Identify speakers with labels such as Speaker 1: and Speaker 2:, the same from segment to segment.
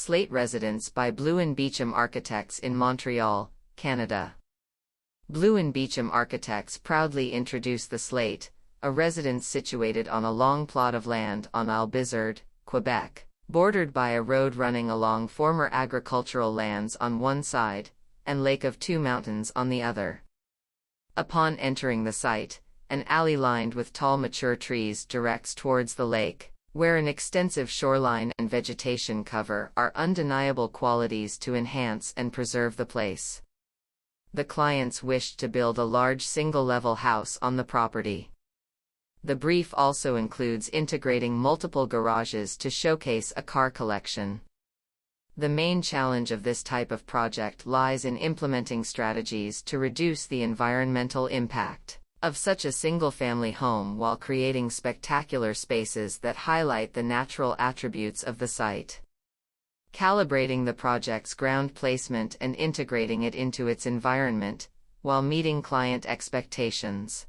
Speaker 1: Slate Residence by Blouin Beauchamp Architectes in Montreal, Canada. Blouin Beauchamp Architectes proudly introduce the Slate, a residence situated on a long plot of land on Ile Bizard, Quebec, bordered by a road running along former agricultural lands on one side, and Lake of Two Mountains on the other. Upon entering the site, an alley lined with tall mature trees directs towards the lake, where an extensive shoreline and vegetation cover are undeniable qualities to enhance and preserve the place. The clients wished to build a large single-level house on the property. The brief also includes integrating multiple garages to showcase a car collection. The main challenge of this type of project lies in implementing strategies to reduce the environmental impact of such a single-family home while creating spectacular spaces that highlight the natural attributes of the site. Calibrating the project's ground placement and integrating it into its environment, while meeting client expectations.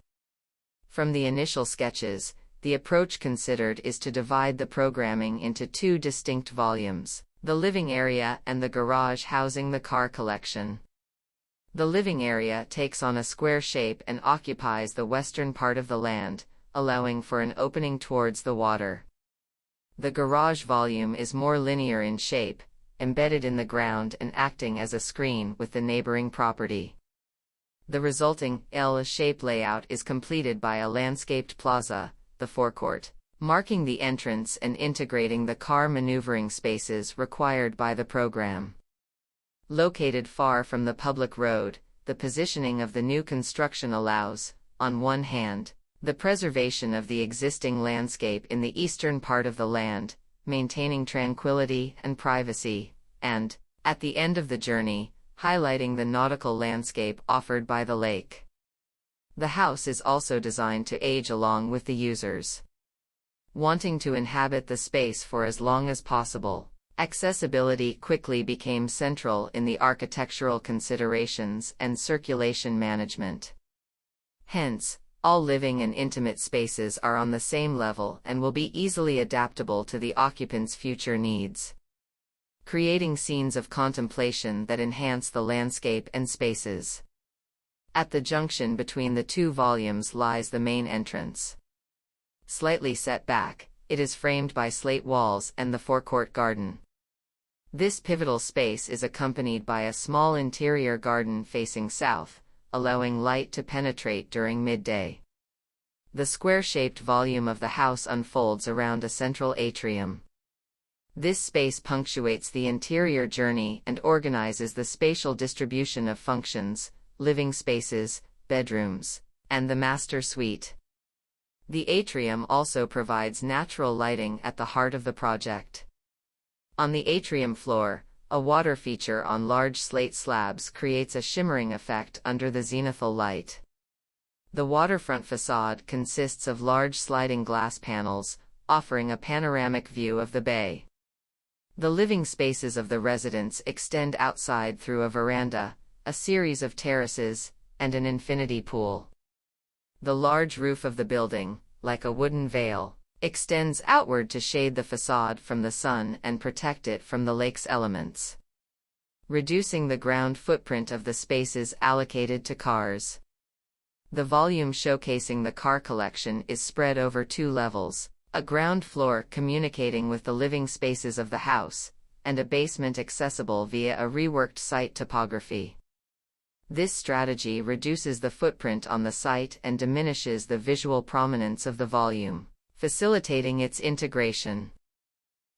Speaker 1: From the initial sketches, the approach considered is to divide the programming into two distinct volumes: the living area and the garage housing the car collection. The living area takes on a square shape and occupies the western part of the land, allowing for an opening towards the water. The garage volume is more linear in shape, embedded in the ground and acting as a screen with the neighboring property. The resulting L-shape layout is completed by a landscaped plaza, the forecourt, marking the entrance and integrating the car maneuvering spaces required by the program. Located far from the public road, the positioning of the new construction allows, on one hand, the preservation of the existing landscape in the eastern part of the land, maintaining tranquility and privacy, and, at the end of the journey, highlighting the nautical landscape offered by the lake. The house is also designed to age along with the users. Wanting to inhabit the space for as long as possible, accessibility quickly became central in the architectural considerations and circulation management. Hence, all living and intimate spaces are on the same level and will be easily adaptable to the occupant's future needs, creating scenes of contemplation that enhance the landscape and spaces. At the junction between the two volumes lies the main entrance. Slightly set back, it is framed by slate walls and the forecourt garden. This pivotal space is accompanied by a small interior garden facing south, allowing light to penetrate during midday. The square-shaped volume of the house unfolds around a central atrium. This space punctuates the interior journey and organizes the spatial distribution of functions, living spaces, bedrooms, and the master suite. The atrium also provides natural lighting at the heart of the project. On the atrium floor, a water feature on large slate slabs creates a shimmering effect under the zenithal light. The waterfront facade consists of large sliding glass panels, offering a panoramic view of the bay. The living spaces of the residence extend outside through a veranda, a series of terraces, and an infinity pool. The large roof of the building, like a wooden veil, extends outward to shade the facade from the sun and protect it from the lake's elements, reducing the ground footprint of the spaces allocated to cars. The volume showcasing the car collection is spread over two levels: a ground floor communicating with the living spaces of the house, and a basement accessible via a reworked site topography. This strategy reduces the footprint on the site and diminishes the visual prominence of the volume, facilitating its integration.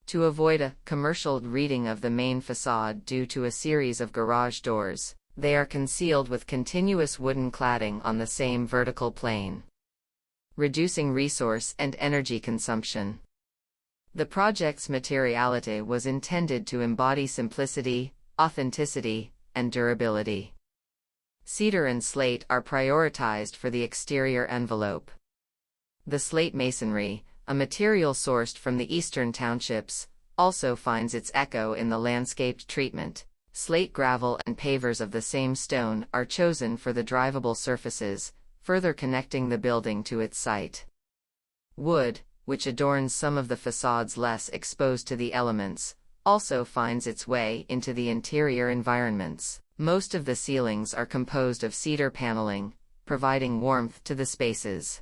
Speaker 1: To avoid a commercial reading of the main facade due to a series of garage doors, they are concealed with continuous wooden cladding on the same vertical plane, reducing resource and energy consumption. The project's materiality was intended to embody simplicity, authenticity, and durability. Cedar and slate are prioritized for the exterior envelope. The slate masonry, a material sourced from the eastern townships, also finds its echo in the landscaped treatment. Slate gravel and pavers of the same stone are chosen for the drivable surfaces, further connecting the building to its site. Wood, which adorns some of the facades less exposed to the elements, also finds its way into the interior environments. Most of the ceilings are composed of cedar paneling, providing warmth to the spaces.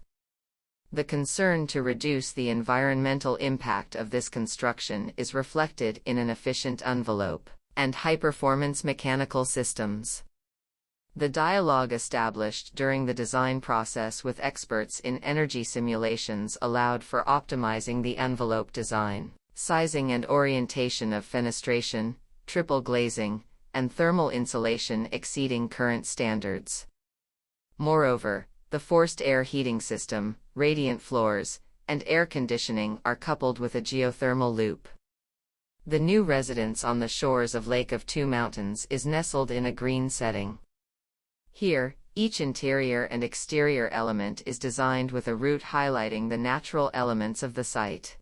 Speaker 1: The concern to reduce the environmental impact of this construction is reflected in an efficient envelope and high-performance mechanical systems. The dialogue established during the design process with experts in energy simulations allowed for optimizing the envelope design, sizing and orientation of fenestration, triple glazing, and thermal insulation exceeding current standards. Moreover, the forced air heating system, radiant floors, and air conditioning are coupled with a geothermal loop. The new residence on the shores of Lake of Two Mountains is nestled in a green setting. Here, each interior and exterior element is designed with a route highlighting the natural elements of the site.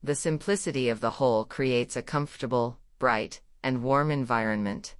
Speaker 1: The simplicity of the whole creates a comfortable, bright, and warm environment.